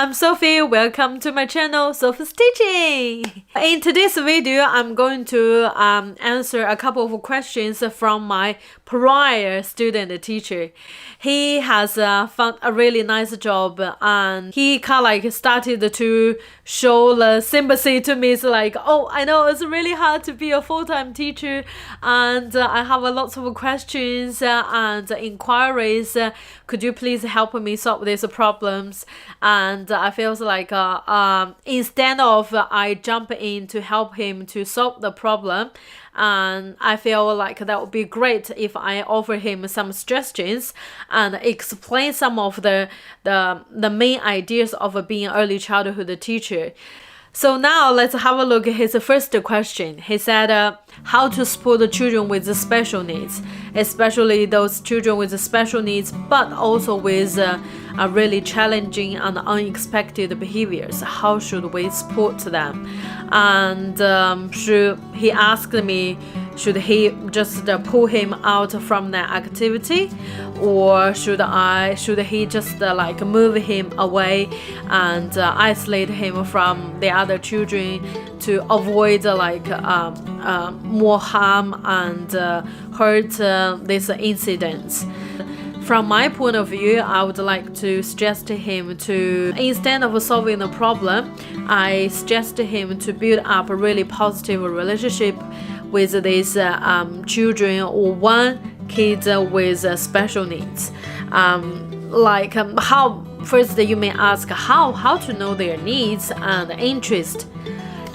I'm Sophie. Welcome to my channel, Sophie's Teaching. In today's video, I'm going to answer a couple of questions from my prior student teacher. He has found a really nice job, and he kind of started to show the sympathy to me. It's like, oh, I know it's really hard to be a full-time teacher, and I have a lot of questions and inquiries. Could you please help me solve these problems? And I feel like instead of I jump in to help him to solve the problem, and I feel like that would be great if I offer him some suggestions and explain some of the main ideas of being an early childhood teacher. So now let's have a look at his first question. He said, how to support the children with special needs, especially those children with special needs, but also with a really challenging and unexpected behaviors. How should we support them? And he asked me, should he just pull him out from that activity, or should he just move him away and isolate him from the other children to avoid more harm and hurt these incidents? From my point of view, I would like to suggest to him to, instead of solving the problem, I suggest to him to build up a really positive relationship with these children or one kid with special needs. First you may ask how to know their needs and interest.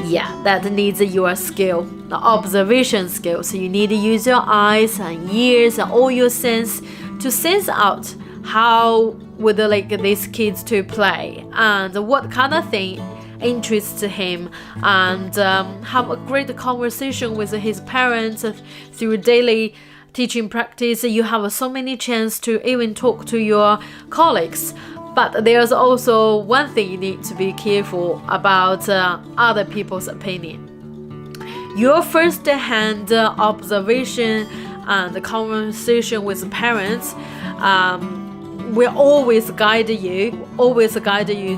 Yeah, that needs your skill, the observation skills. You need to use your eyes and ears and all your sense to sense out how would these kids to play and what kind of thing interests him, and have a great conversation with his parents through daily teaching practice. You have so many chances to even talk to your colleagues. But there's also one thing you need to be careful about: other people's opinion. Your first-hand observation and the conversation with parents will always guide you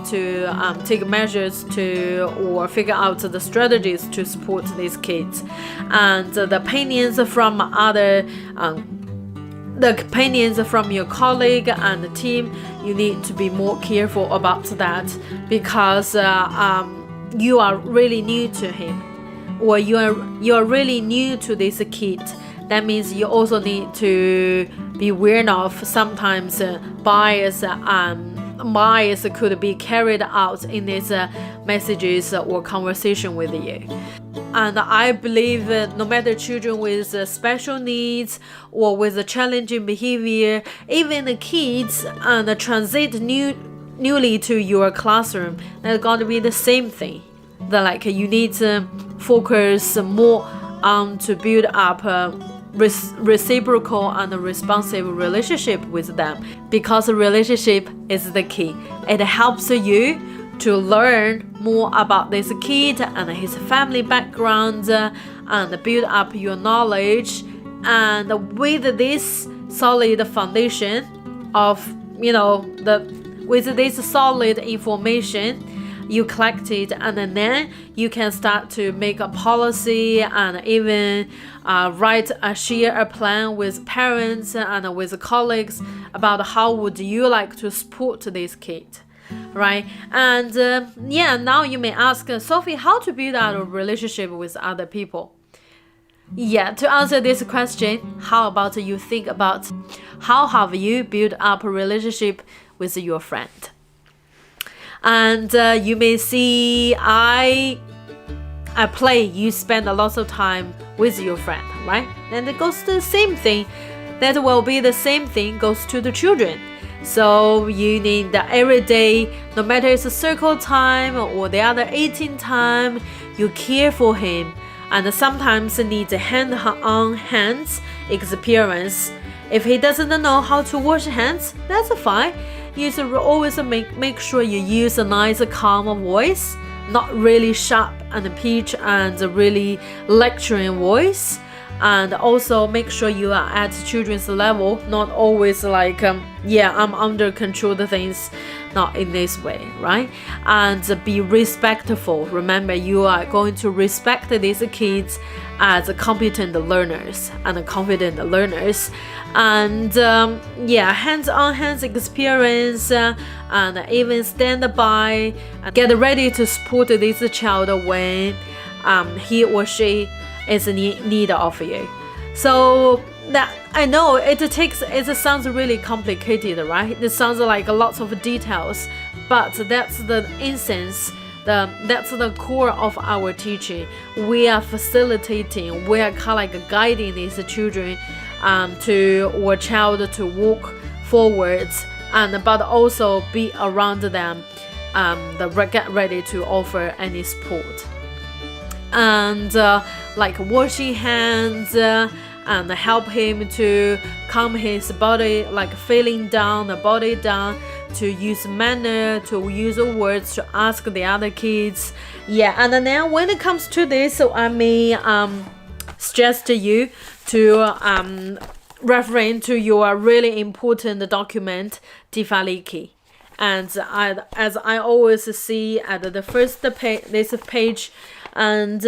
to take measures to or figure out the strategies to support these kids. And the opinions from your colleague and the team, you need to be more careful about that, because you are really new to him, or you are really new to this kid. That means you also need to be aware of sometimes bias could be carried out in these messages or conversation with you. And I believe no matter children with special needs or with a challenging behavior, even the kids and transit newly to your classroom, that's going to be the same thing. That you need to focus more on to build up reciprocal and responsive relationship with them, because a relationship is the key. It helps you to learn more about this kid and his family background and build up your knowledge. And with this solid foundation of with this solid information you collected, and then you can start to make a policy and even share a plan with parents and with colleagues about how would you like to support this kid, right? And now you may ask, Sophie, how to build out a relationship with other people? Yeah, to answer this question, how about you think about how have you built up a relationship with your friend? And you may see you spend a lot of time with your friend, right? And it goes to the same thing. That will be the same thing goes to the children. So you need that every day, no matter it's a circle time or the other eating time, you care for him. And sometimes need hand-on hands experience. If he doesn't know how to wash hands, that's fine. You should always make sure you use a nice calm voice, not really sharp and pitch and really lecturing voice. And also make sure you are at children's level, not always I'm under control the things. not in this way, right? And be respectful. Remember, you are going to respect these kids as competent learners and confident learners. And hands-on experience, and even stand by and get ready to support this child when he or she is in need of you. So that I know it sounds really complicated, right? It sounds like lots of details, but that's the essence. That's the core of our teaching. We are facilitating, we are kind of like guiding these children or child to walk forwards, but also be around them, get ready to offer any support. And like washing hands, and help him to calm his body, like feeling down, the body down, to use manner, to use words to ask the other kids. And then when it comes to this, so I may suggest you to reference to your really important document, Tifaliki. And as I always see at the first page, this page, and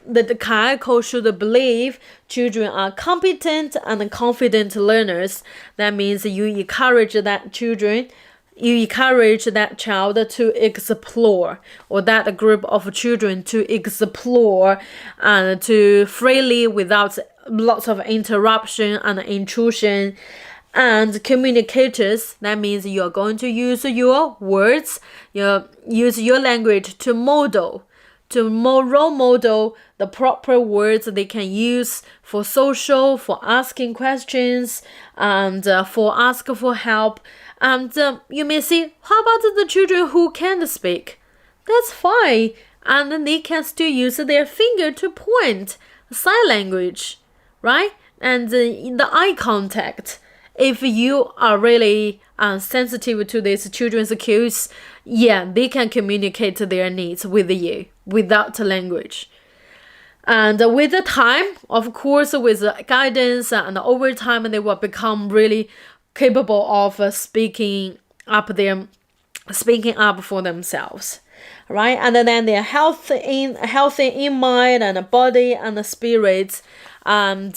that the Kaiko should believe children are competent and confident learners. That means you encourage that child to explore, or that group of children to explore and to freely, without lots of interruption and intrusion. And communicators, that means you are going to use your words, use your language to role model the proper words they can use for social, for asking questions, and for ask for help. And you may say, how about the children who can't speak? That's fine, and they can still use their finger to point, sign language, right? And the eye contact. If you are really sensitive to these children's cues, they can communicate their needs with you without language. And with the time, of course, with guidance and over time, they will become really capable of speaking up for themselves, right? And then they're healthy in mind and body and spirits. And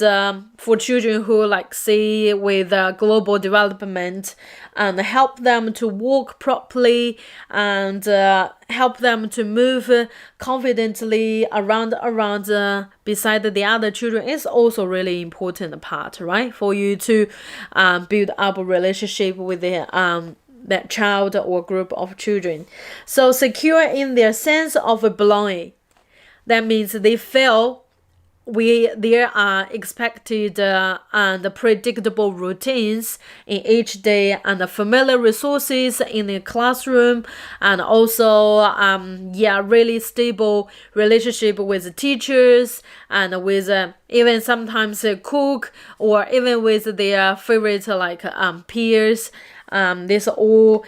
for children who see with global development, and help them to walk properly, and help them to move confidently around beside the other children is also really important part, right? For you to build up a relationship with that child or group of children. So secure in their sense of belonging. That means they feel there are expected and predictable routines in each day, and familiar resources in the classroom, and also really stable relationship with teachers, and with even sometimes a cook, or even with their favorite peers. This all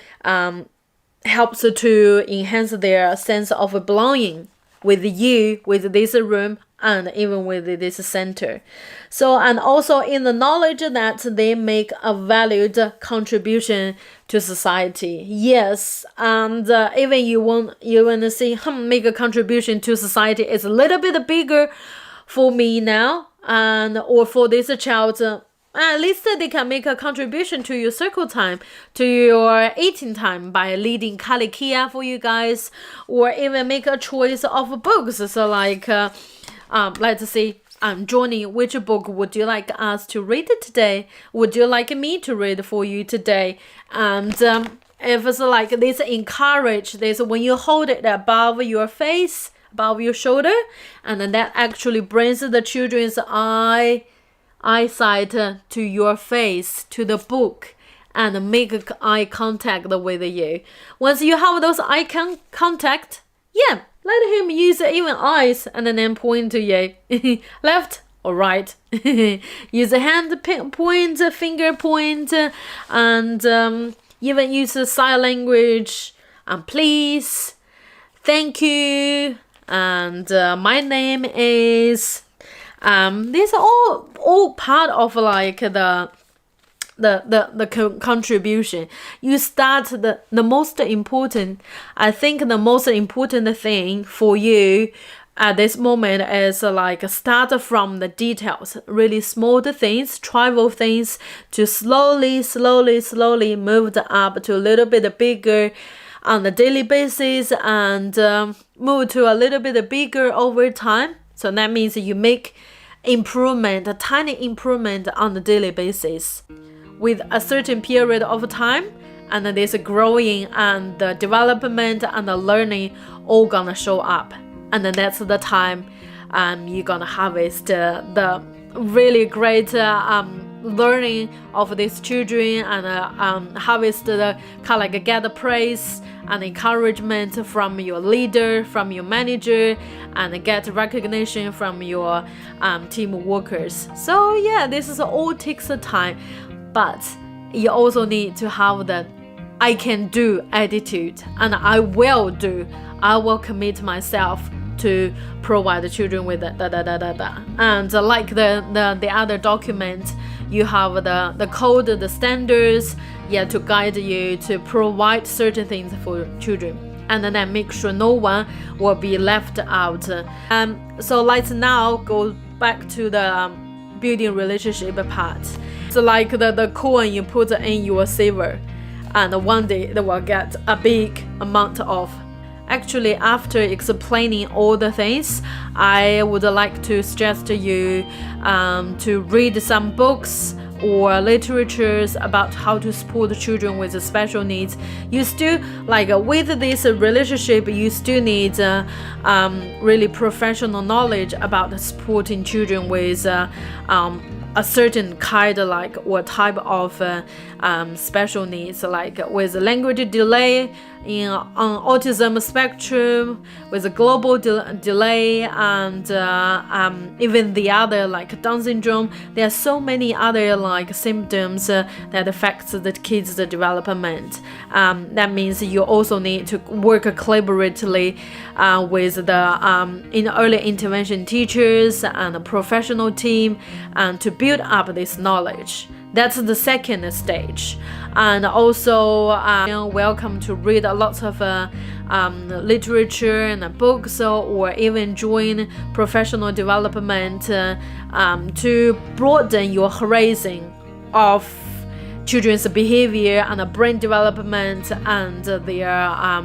helps to enhance their sense of belonging with you, with this room, and even with this center. So, and also in the knowledge that they make a valued contribution to society. Yes, and even you want to see make a contribution to society is a little bit bigger for me now, or for this child. At least they can make a contribution to your circle time, to your eating time, by leading Kalikia for you guys, or even make a choice of books. So let's see, Johnny, which book would you like us to read today? Would you like me to read for you today? And if it's this, encourage this when you hold it above your face, above your shoulder, and then that actually brings the children's eyesight to your face, to the book, and make eye contact with you. Once you have those eye contact, let him use even eyes, and then point to you, left or right. Use a hand point, finger point, and even use sign language, and please, thank you, and my name is. These are all part of the the contribution. You start the most important, I think the most important thing for you at this moment is like start from the details, really small things, trivial things, to slowly move up to a little bit bigger on the daily basis, and move to a little bit bigger over time. So that means you make improvement, a tiny improvement on the daily basis with a certain period of time, and this growing and the development and the learning all gonna show up. And then that's the time you're gonna harvest the really great learning of these children, and harvest the kind of like get the praise and encouragement from your leader, from your manager, and get recognition from your team workers. So yeah, this is all takes time, but you also need to have the I can do attitude, and I will do. I will commit myself to provide the children with and like the other document, you have the code, the standards, to guide you to provide certain things for children, and then make sure no one will be left out. So let's now go back to the building relationship part. So like the coin you put in your saver, and one day they will get a big amount of. Actually, after explaining all the things, I would like to suggest to you to read some books or literatures about how to support children with special needs. You still, like with this relationship, you still need really professional knowledge about supporting children with a certain kind like or type of special needs, like with language delay on autism spectrum, with a global delay, and even the other like Down syndrome. There are so many other like symptoms that affects the kids' development. That means you also need to work collaboratively with the in early intervention teachers and the professional team, and to build up this knowledge. That's the second stage. And also welcome to read a lot of literature and books, or even join professional development to broaden your horizon of children's behavior and brain development, and their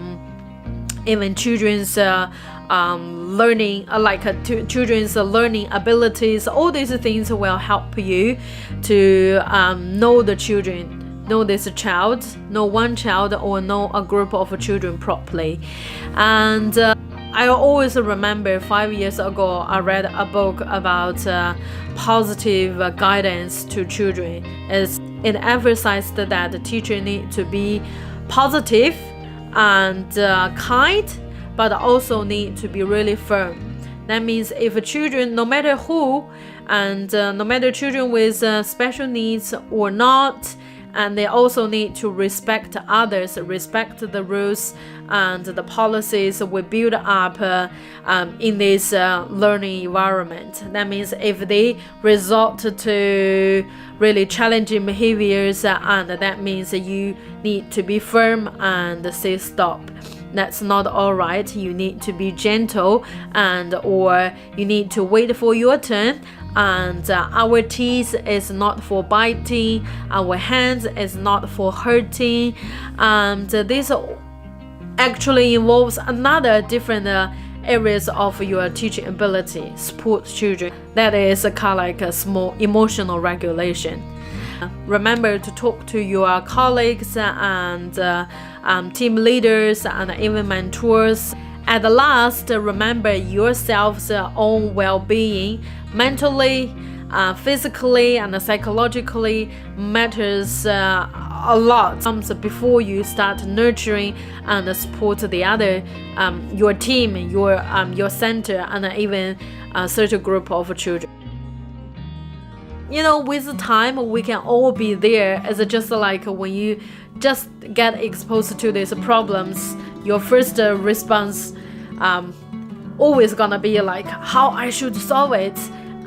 even children's learning, children's learning abilities. All these things will help you to know the children, know this child, know one child, or know a group of children properly. And I always remember 5 years ago I read a book about positive guidance to children. It emphasized that the teacher need to be positive and kind, but also need to be really firm. That means if children, no matter who, and no matter children with special needs or not, and they also need to respect others, respect the rules and the policies we build up in this learning environment. That means if they resort to really challenging behaviors, and that means you need to be firm and say stop. That's not all right. You need to be gentle, and or you need to wait for your turn. And our teeth is not for biting, our hands is not for hurting, and this actually involves another different areas of your teaching ability. Support children, that is kind of like a small emotional regulation. Remember to talk to your colleagues and team leaders and even mentors. At last, remember yourself's own well-being, mentally, physically, and psychologically matters a lot before you start nurturing and support the other, your team, your center, and even a certain group of children. You know, with time, we can all be there. It's just like when you just get exposed to these problems, your first response always gonna be like how I should solve it.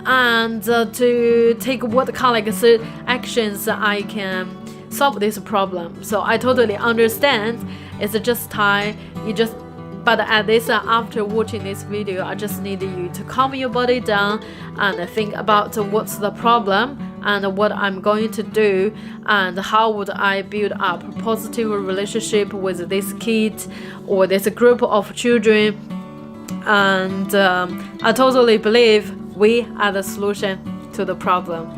and to take what kind of actions I can solve this problem. So I totally understand. It's just time. But at this, after watching this video, I just need you to calm your body down and think about what's the problem and what I'm going to do and how would I build up a positive relationship with this kid or this group of children. And I totally believe we are the solution to the problem.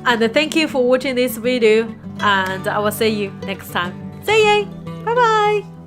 And thank you for watching this video, and I will see you next time. See you. Bye bye.